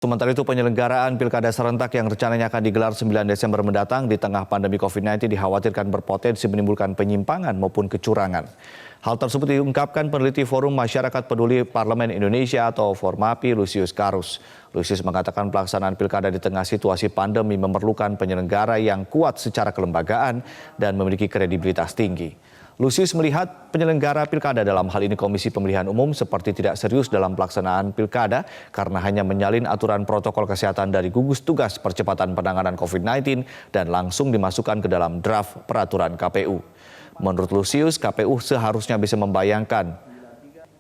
Sementara itu penyelenggaraan pilkada serentak yang rencananya akan digelar 9 Desember mendatang di tengah pandemi COVID-19 dikhawatirkan berpotensi menimbulkan penyimpangan maupun kecurangan. Hal tersebut diungkapkan peneliti Forum Masyarakat Peduli Parlemen Indonesia atau Formapi Lusius Karus. Lusius mengatakan pelaksanaan pilkada di tengah situasi pandemi memerlukan penyelenggara yang kuat secara kelembagaan dan memiliki kredibilitas tinggi. Lusius melihat penyelenggara pilkada dalam hal ini Komisi Pemilihan Umum seperti tidak serius dalam pelaksanaan pilkada karena hanya menyalin aturan protokol kesehatan dari gugus tugas percepatan penanganan COVID-19 dan langsung dimasukkan ke dalam draft peraturan KPU. Menurut Lusius, KPU seharusnya bisa membayangkan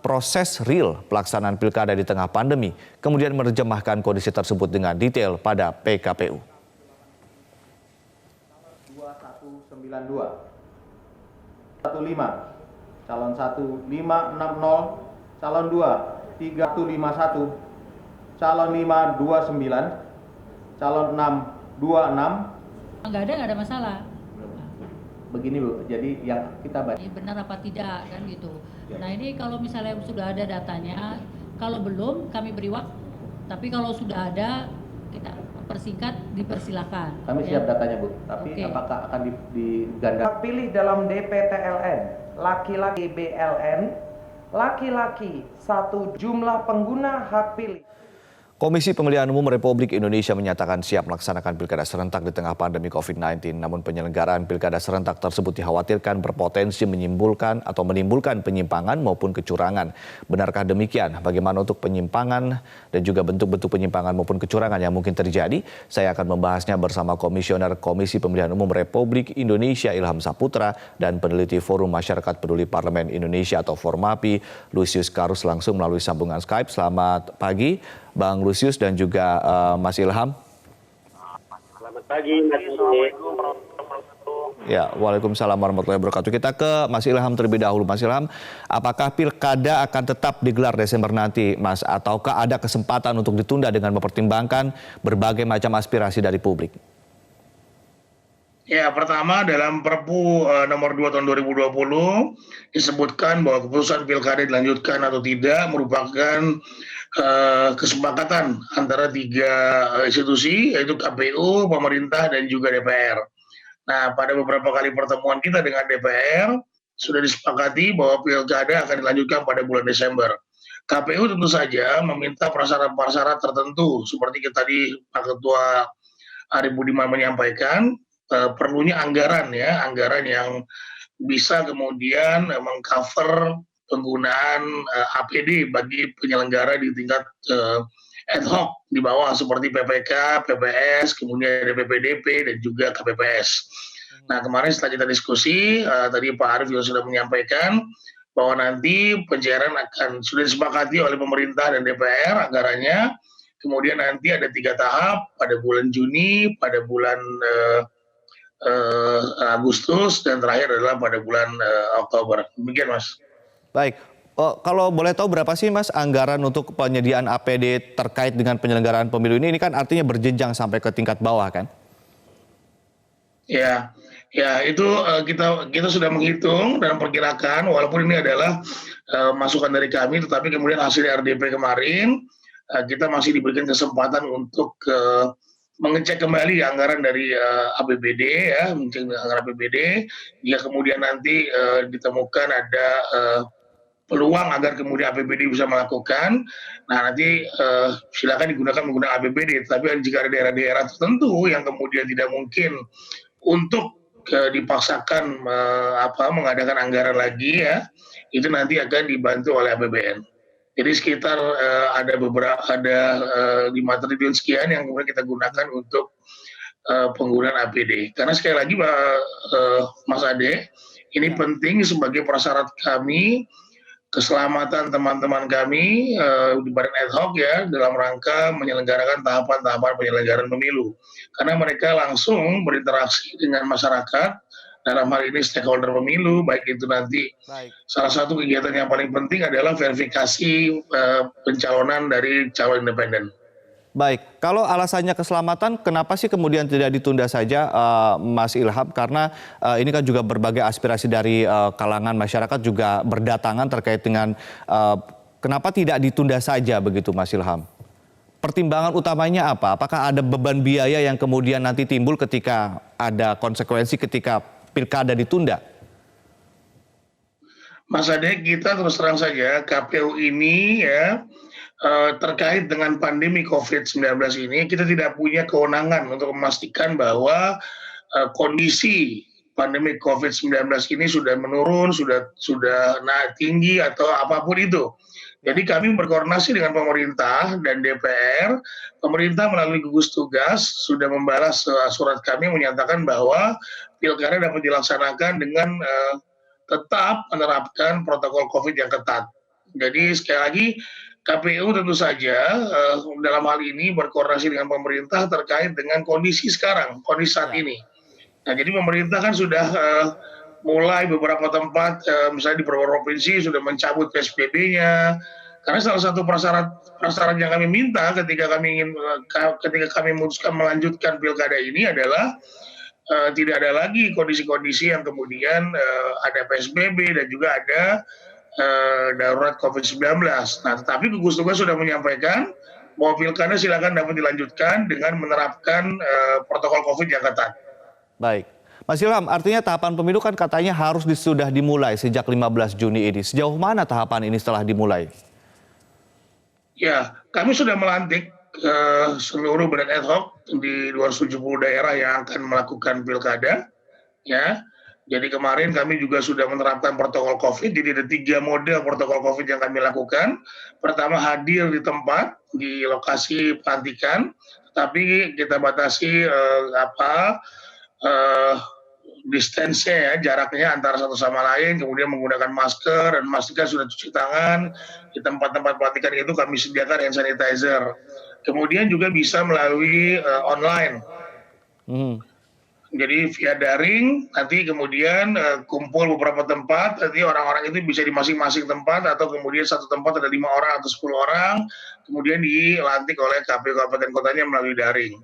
proses real pelaksanaan pilkada di tengah pandemi, kemudian menerjemahkan kondisi tersebut dengan detail pada PKPU. 2192 15, calon 1 560, calon 2 3151, calon 5 29, calon 6 26. Nggak ada masalah. Begini Bu, jadi yang kita baca. Benar apa tidak kan gitu. Nah ini kalau misalnya sudah ada datanya, kalau belum kami beri waktu. Tapi kalau sudah ada kita persingkat dipersilakan. Kami siap datanya Bu, tapi apakah akan diganda? Pilih dalam DPTLN, laki-laki BLN, laki-laki 1 jumlah pengguna hak pilih. Komisi Pemilihan Umum Republik Indonesia menyatakan siap melaksanakan pilkada serentak di tengah pandemi COVID-19. Namun penyelenggaraan pilkada serentak tersebut dikhawatirkan berpotensi menimbulkan penyimpangan maupun kecurangan. Benarkah demikian? Bagaimana untuk penyimpangan dan juga bentuk-bentuk penyimpangan maupun kecurangan yang mungkin terjadi? Saya akan membahasnya bersama Komisioner Komisi Pemilihan Umum Republik Indonesia Ilham Saputra dan peneliti Forum Masyarakat Peduli Parlemen Indonesia atau Formapi Lusius Karus langsung melalui sambungan Skype. Selamat pagi Bang Lusius dan juga Mas Ilham. Selamat pagi Mas Ilham. Ya, waalaikumsalam warahmatullahi wabarakatuh. Kita ke Mas Ilham terlebih dahulu. Mas Ilham, apakah pilkada akan tetap digelar Desember nanti, Mas? Ataukah ada kesempatan untuk ditunda dengan mempertimbangkan berbagai macam aspirasi dari publik? Ya, pertama dalam Perpu nomor 2 tahun 2020 disebutkan bahwa keputusan pilkada dilanjutkan atau tidak merupakan kesepakatan antara 3 institusi yaitu KPU, pemerintah dan juga DPR. Nah, pada beberapa kali pertemuan kita dengan DPR sudah disepakati bahwa pilkada akan dilanjutkan pada bulan Desember. KPU tentu saja meminta prasyarat-prasyarat tertentu seperti tadi Pak Ketua Arief Budiman menyampaikan, perlunya anggaran yang bisa kemudian mengcover penggunaan APD bagi penyelenggara di tingkat ad hoc di bawah seperti PPK, PPS, kemudian DPPDP dan juga KPPS. Nah, kemarin setelah kita diskusi, tadi Pak Arief juga sudah menyampaikan bahwa nanti pencairan akan sudah disepakati oleh pemerintah dan DPR anggarannya. Kemudian nanti ada 3 tahap pada bulan Juni, pada bulan Agustus, dan terakhir adalah pada bulan Oktober. Demikian, Mas. Baik, kalau boleh tahu berapa sih Mas anggaran untuk penyediaan APD terkait dengan penyelenggaraan pemilu ini? Ini kan artinya berjenjang sampai ke tingkat bawah kan? Ya itu kita sudah menghitung dan perkirakan, walaupun ini adalah masukan dari kami, tetapi kemudian hasil RDP kemarin kita masih diberikan kesempatan untuk mengecek kembali anggaran dari APBD mengecek anggaran APBD. Jika kemudian nanti ditemukan ada peluang agar kemudian APBD bisa melakukan, nah nanti silakan menggunakan APBD. Tapi jika ada daerah-daerah tertentu yang kemudian tidak mungkin untuk dipaksakan mengadakan anggaran lagi itu nanti akan dibantu oleh APBN. Jadi sekitar ada 5 triliun sekian yang kemudian kita gunakan untuk penggunaan APD. Karena sekali lagi Mas Ade, ini penting sebagai prasyarat kami, keselamatan teman-teman kami di badan ad hoc dalam rangka menyelenggarakan tahapan-tahapan penyelenggaraan pemilu. Karena mereka langsung berinteraksi dengan masyarakat, dalam hal ini stakeholder pemilu, baik itu nanti salah satu kegiatan yang paling penting adalah verifikasi pencalonan dari calon independen. Baik, kalau alasannya keselamatan, kenapa sih kemudian tidak ditunda saja, Mas Ilham? Karena ini kan juga berbagai aspirasi dari kalangan masyarakat juga berdatangan terkait dengan kenapa tidak ditunda saja begitu, Mas Ilham? pertimbangan utamanya apa? Apakah ada beban biaya yang kemudian nanti timbul ketika ada konsekuensi ketika pilkada ditunda? Mas Ade, kita terus terang saja KPU ini ya terkait dengan pandemi COVID-19 ini kita tidak punya kewenangan untuk memastikan bahwa kondisi pandemi COVID-19 ini sudah menurun, sudah naik tinggi atau apapun itu. Jadi kami berkoordinasi dengan pemerintah dan DPR. Pemerintah melalui gugus tugas sudah membalas surat kami menyatakan bahwa pilkada dapat dilaksanakan dengan tetap menerapkan protokol COVID yang ketat. Jadi sekali lagi KPU tentu saja dalam hal ini berkoordinasi dengan pemerintah terkait dengan kondisi sekarang, kondisi saat ini. Nah, jadi pemerintah kan sudah mulai beberapa tempat, misalnya di beberapa provinsi sudah mencabut PSBB-nya. Karena salah satu prasyarat yang kami minta ketika kami memutuskan melanjutkan pilkada ini adalah tidak ada lagi kondisi-kondisi yang kemudian ada PSBB dan juga ada darurat COVID-19. Nah, tetapi gugus tugas sudah menyampaikan bahwa pilkada silakan dapat dilanjutkan dengan menerapkan protokol COVID yang ketat. Baik. Mas Ilham, artinya tahapan pemilu kan katanya sudah dimulai sejak 15 Juni ini. Sejauh mana tahapan ini setelah dimulai? Ya, kami sudah melantik seluruh badan ad hoc di 270 daerah yang akan melakukan pilkada. Ya, jadi kemarin kami juga sudah menerapkan protokol COVID. Jadi ada 3 mode protokol COVID yang kami lakukan. Pertama, hadir di tempat di lokasi pelantikan, tapi kita batasi distance-nya ya, jaraknya antara satu sama lain, kemudian menggunakan masker dan memastikan sudah cuci tangan. Di tempat-tempat pelantikan itu kami sediakan hand sanitizer. Kemudian juga bisa melalui online. Jadi via daring, nanti kemudian kumpul beberapa tempat, nanti orang-orang itu bisa di masing-masing tempat, atau kemudian satu tempat ada 5 orang atau 10 orang, kemudian dilantik oleh KPU kabupaten kotanya melalui daring.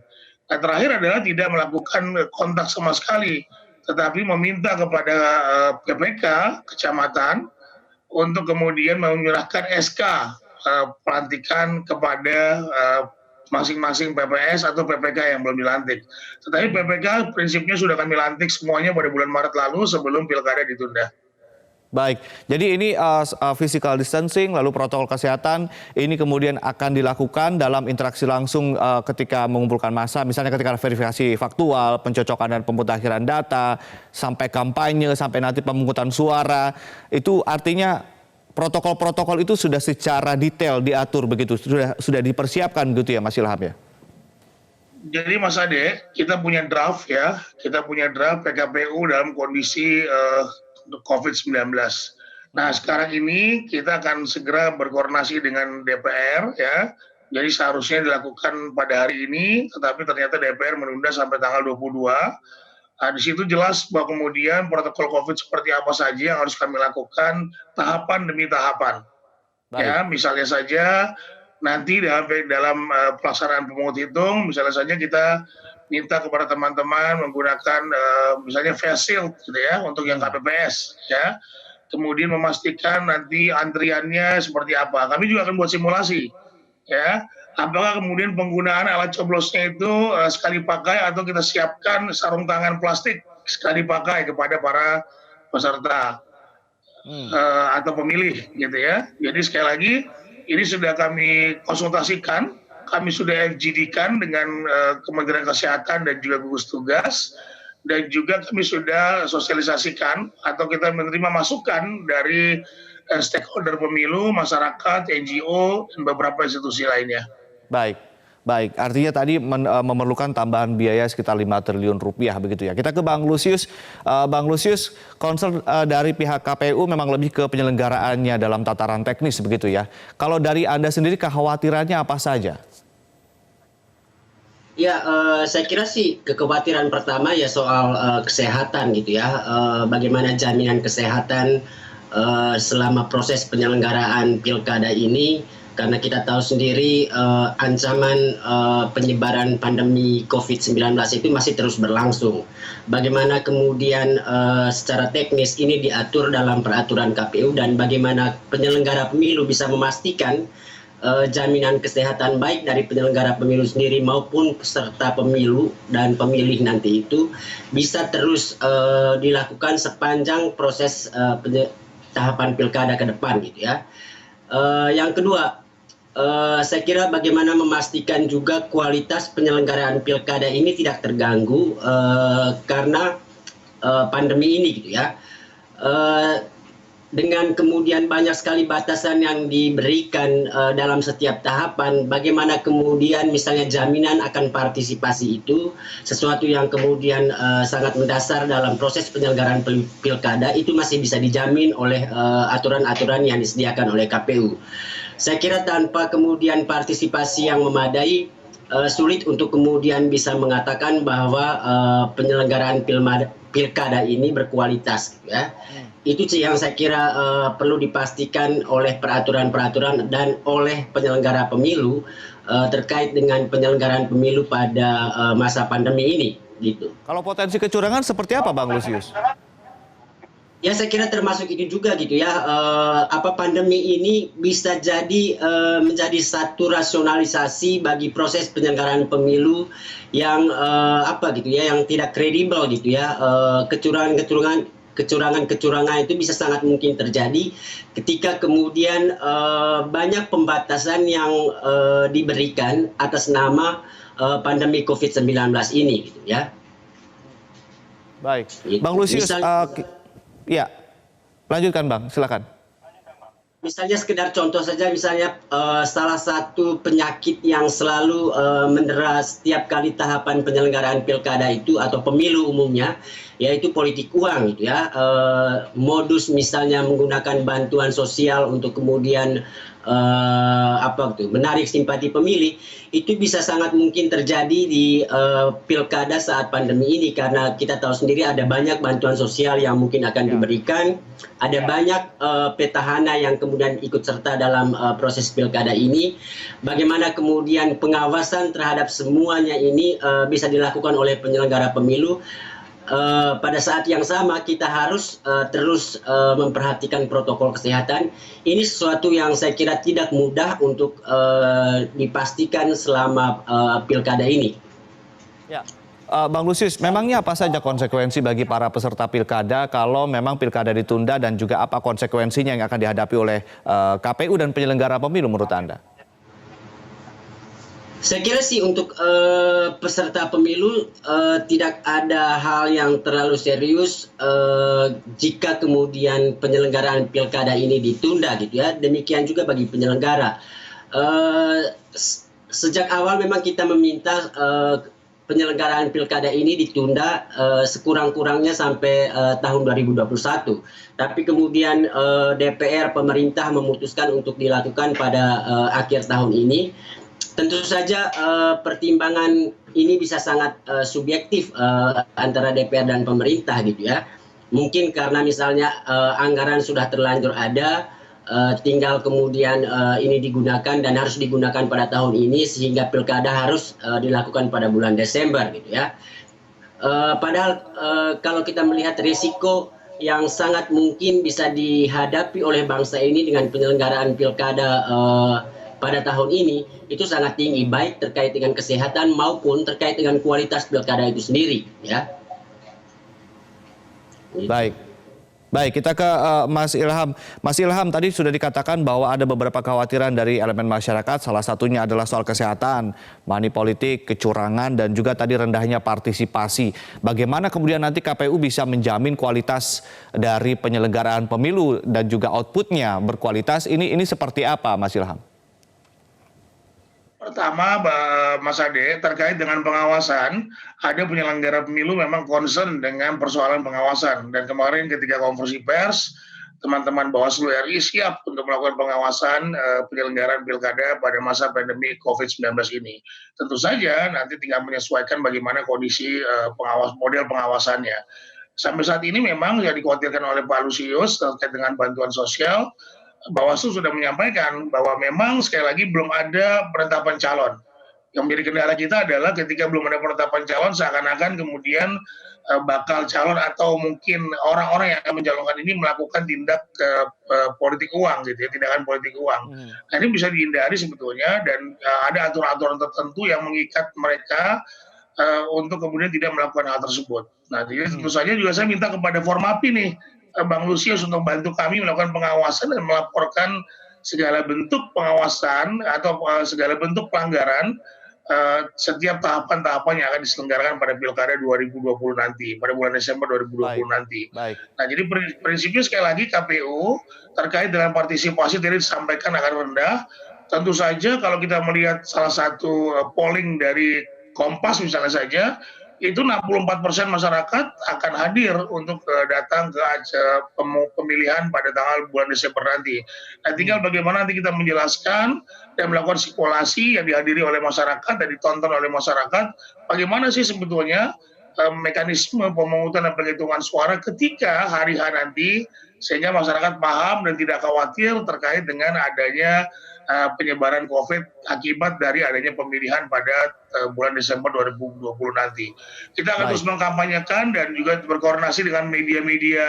Nah, terakhir adalah tidak melakukan kontak sama sekali, tetapi meminta kepada PPK kecamatan untuk kemudian menyerahkan SK pelantikan kepada masing-masing PPS atau PPK yang belum dilantik. Tetapi PPK prinsipnya sudah kami lantik semuanya pada bulan Maret lalu sebelum pilkada ditunda. Baik, jadi ini physical distancing, lalu protokol kesehatan, ini kemudian akan dilakukan dalam interaksi langsung ketika mengumpulkan massa, misalnya ketika verifikasi faktual, pencocokan dan pemutakhiran data, sampai kampanye, sampai nanti pemungutan suara. Itu artinya protokol-protokol itu sudah secara detail diatur begitu, sudah dipersiapkan gitu ya Mas Ilham ya? Jadi Mas Ade, kita punya draft ya, kita punya draft PKPU dalam kondisi COVID-19. Nah, sekarang ini kita akan segera berkoordinasi dengan DPR ya. Jadi seharusnya dilakukan pada hari ini, tetapi ternyata DPR menunda sampai tanggal 22. Nah, di situ jelas bahwa kemudian protokol COVID seperti apa saja yang harus kami lakukan tahapan demi tahapan. Baik. Ya, misalnya saja nanti dalam pelaksanaan pemungut hitung, misalnya saja kita minta kepada teman-teman menggunakan misalnya face shield gitu ya untuk yang KPPS ya. Kemudian memastikan nanti antriannya seperti apa. Kami juga akan buat simulasi ya. Apakah kemudian penggunaan alat coblosnya itu sekali pakai atau kita siapkan sarung tangan plastik sekali pakai kepada para peserta atau pemilih gitu ya. Jadi sekali lagi ini sudah kami konsultasikan. Kami sudah FGD-kan dengan Kementerian Kesehatan dan juga gugus tugas, dan juga kami sudah sosialisasikan atau kita menerima masukan dari stakeholder pemilu, masyarakat, NGO, dan beberapa institusi lainnya. Baik, baik. Artinya tadi memerlukan tambahan biaya sekitar 5 triliun rupiah begitu ya. Kita ke Bang Lusius. Bang Lusius, concern dari pihak KPU memang lebih ke penyelenggaraannya dalam tataran teknis begitu ya. Kalau dari Anda sendiri kekhawatirannya apa saja? Ya, saya kira sih kekhawatiran pertama ya soal kesehatan gitu ya. Bagaimana jaminan kesehatan selama proses penyelenggaraan pilkada ini, karena kita tahu sendiri ancaman penyebaran pandemi COVID-19 itu masih terus berlangsung. Bagaimana kemudian secara teknis ini diatur dalam peraturan KPU, dan bagaimana penyelenggara pemilu bisa memastikan jaminan kesehatan baik dari penyelenggara pemilu sendiri maupun peserta pemilu dan pemilih nanti itu bisa terus dilakukan sepanjang proses tahapan pilkada ke depan gitu ya. Yang kedua, saya kira bagaimana memastikan juga kualitas penyelenggaraan pilkada ini tidak terganggu karena pandemi ini gitu ya. Dengan kemudian banyak sekali batasan yang diberikan dalam setiap tahapan, bagaimana kemudian misalnya jaminan akan partisipasi itu sesuatu yang kemudian sangat mendasar dalam proses penyelenggaraan pilkada itu masih bisa dijamin oleh aturan-aturan yang disediakan oleh KPU. Saya kira tanpa kemudian partisipasi yang memadai, sulit untuk kemudian bisa mengatakan bahwa penyelenggaraan pilkada ini berkualitas gitu ya. Itu sih yang saya kira perlu dipastikan oleh peraturan-peraturan dan oleh penyelenggara pemilu terkait dengan penyelenggaraan pemilu pada masa pandemi ini gitu. Kalau potensi kecurangan seperti apa, Bang Lusius? Ya saya kira termasuk itu juga gitu ya. Pandemi ini bisa jadi menjadi satu rasionalisasi bagi proses penyelenggaraan pemilu yang yang tidak kredibel gitu ya. Kecurangan itu bisa sangat mungkin terjadi ketika kemudian banyak pembatasan yang diberikan atas nama pandemi COVID-19 ini gitu ya. Baik, Bang Lusius, ya, lanjutkan Bang, silakan. Misalnya sekedar contoh saja, misalnya salah satu penyakit yang selalu mendera setiap kali tahapan penyelenggaraan pilkada itu atau pemilu umumnya, yaitu politik uang gitu ya. Modus misalnya menggunakan bantuan sosial untuk kemudian menarik simpati pemilih, itu bisa sangat mungkin terjadi di pilkada saat pandemi ini karena kita tahu sendiri ada banyak bantuan sosial yang mungkin akan diberikan, ada banyak petahana yang kemudian ikut serta dalam proses pilkada ini. Bagaimana kemudian pengawasan terhadap semuanya ini bisa dilakukan oleh penyelenggara pemilu. Pada saat yang sama kita harus terus memperhatikan protokol kesehatan. Ini sesuatu yang saya kira tidak mudah untuk dipastikan selama pilkada ini. Ya, Bang Lusius, memangnya apa saja konsekuensi bagi para peserta pilkada kalau memang pilkada ditunda dan juga apa konsekuensinya yang akan dihadapi oleh KPU dan penyelenggara pemilu menurut Anda? Saya kira sih untuk peserta pemilu tidak ada hal yang terlalu serius jika kemudian penyelenggaraan pilkada ini ditunda gitu ya. Demikian juga bagi penyelenggara. Sejak awal memang kita meminta penyelenggaraan pilkada ini ditunda sekurang-kurangnya sampai tahun 2021. Tapi kemudian DPR pemerintah memutuskan untuk dilakukan pada akhir tahun ini. Tentu saja pertimbangan ini bisa sangat subjektif antara DPR dan pemerintah gitu ya. Mungkin karena misalnya anggaran sudah terlanjur ada, tinggal kemudian ini digunakan dan harus digunakan pada tahun ini sehingga pilkada harus dilakukan pada bulan Desember gitu ya. Padahal kalau kita melihat risiko yang sangat mungkin bisa dihadapi oleh bangsa ini dengan penyelenggaraan pilkada pada tahun ini itu sangat tinggi, baik terkait dengan kesehatan maupun terkait dengan kualitas pilkada itu sendiri ya. Baik, kita ke Mas Ilham. Mas Ilham, tadi sudah dikatakan bahwa ada beberapa kekhawatiran dari elemen masyarakat, salah satunya adalah soal kesehatan, money politik, kecurangan, dan juga tadi rendahnya partisipasi. Bagaimana kemudian nanti KPU bisa menjamin kualitas dari penyelenggaraan pemilu dan juga outputnya berkualitas, ini seperti apa Mas Ilham? Pertama, Mas Ade, terkait dengan pengawasan, ada penyelenggara pemilu memang concern dengan persoalan pengawasan. Dan kemarin ketika konferensi pers, teman-teman Bawaslu RI siap untuk melakukan pengawasan penyelenggaraan pilkada pada masa pandemi COVID-19 ini. Tentu saja nanti tinggal menyesuaikan bagaimana kondisi model pengawasannya. Sampai saat ini memang yang dikhawatirkan oleh Pak Lusius terkait dengan bantuan sosial, Bawaslu sudah menyampaikan bahwa memang sekali lagi belum ada penetapan calon. Yang menjadi kendala kita adalah ketika belum ada penetapan calon, seakan-akan kemudian bakal calon atau mungkin orang-orang yang akan mencalonkan ini melakukan tindak politik uang gitu ya, tindakan politik uang. Nah ini bisa dihindari sebetulnya, dan ada aturan-aturan tertentu yang mengikat mereka untuk kemudian tidak melakukan hal tersebut. Nah jadi tentu saja juga saya minta kepada Formapi nih, Bang Lusius, untuk bantu kami melakukan pengawasan dan melaporkan segala bentuk pengawasan atau segala bentuk pelanggaran setiap tahapan-tahapan yang akan diselenggarakan pada Pilkada 2020 nanti, pada bulan Desember 2020 nanti. Baik. Nah, jadi prinsipnya sekali lagi KPU terkait dengan partisipasi tadi disampaikan akan rendah. Tentu saja kalau kita melihat salah satu polling dari Kompas misalnya saja, itu 64% masyarakat akan hadir untuk datang ke pemilihan pada tanggal bulan Desember nanti. Nah, tinggal bagaimana nanti kita menjelaskan dan melakukan simulasi yang dihadiri oleh masyarakat dan ditonton oleh masyarakat, bagaimana sih sebetulnya mekanisme pemungutan dan penghitungan suara ketika hari H nanti, sehingga masyarakat paham dan tidak khawatir terkait dengan adanya penyebaran COVID akibat dari adanya pemilihan pada bulan Desember 2020 nanti. Kita akan terus mengkampanyekan dan juga berkoordinasi dengan media-media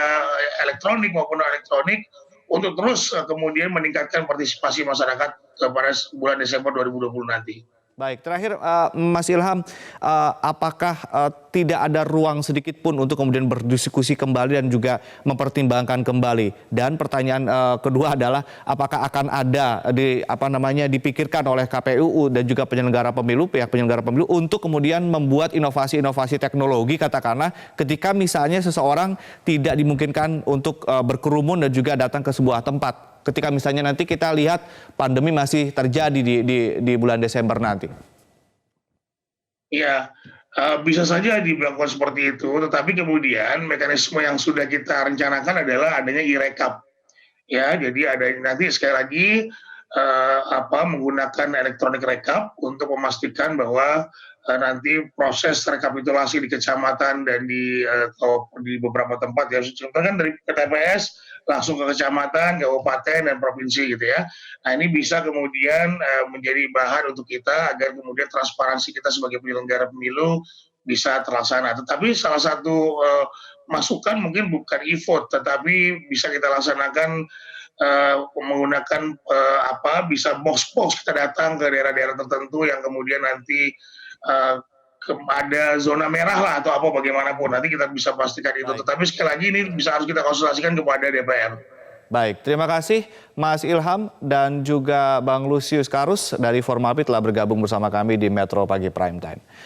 elektronik maupun non-elektronik untuk terus kemudian meningkatkan partisipasi masyarakat pada bulan Desember 2020 nanti. Baik, terakhir Mas Ilham, apakah tidak ada ruang sedikit pun untuk kemudian berdiskusi kembali dan juga mempertimbangkan kembali? Dan pertanyaan kedua adalah apakah akan ada dipikirkan oleh KPU dan juga penyelenggara pemilu, pihak penyelenggara pemilu untuk kemudian membuat inovasi-inovasi teknologi, katakanlah ketika misalnya seseorang tidak dimungkinkan untuk berkerumun dan juga datang ke sebuah tempat. Ketika misalnya nanti kita lihat pandemi masih terjadi di bulan Desember nanti. Ya, bisa saja dilakukan seperti itu, tetapi kemudian mekanisme yang sudah kita rencanakan adalah adanya e-rekap. Ya, jadi ada nanti sekali lagi menggunakan elektronik rekap untuk memastikan bahwa nanti proses rekapitulasi di kecamatan dan di beberapa tempat ya, contohnya kan dari TPS langsung ke kecamatan, kabupaten, dan provinsi gitu ya. Nah ini bisa kemudian menjadi bahan untuk kita agar kemudian transparansi kita sebagai penyelenggara pemilu bisa terlaksana. Tetapi salah satu masukan mungkin bukan e-vote, tetapi bisa kita laksanakan menggunakan bisa box-box, kita datang ke daerah-daerah tertentu yang kemudian nanti ada zona merah lah atau apa bagaimanapun, nanti kita bisa pastikan itu. Tetapi sekali lagi ini harus kita konsultasikan kepada DPR. Baik, terima kasih Mas Ilham dan juga Bang Lusius Karus dari Formapi telah bergabung bersama kami di Metro Pagi Prime Time.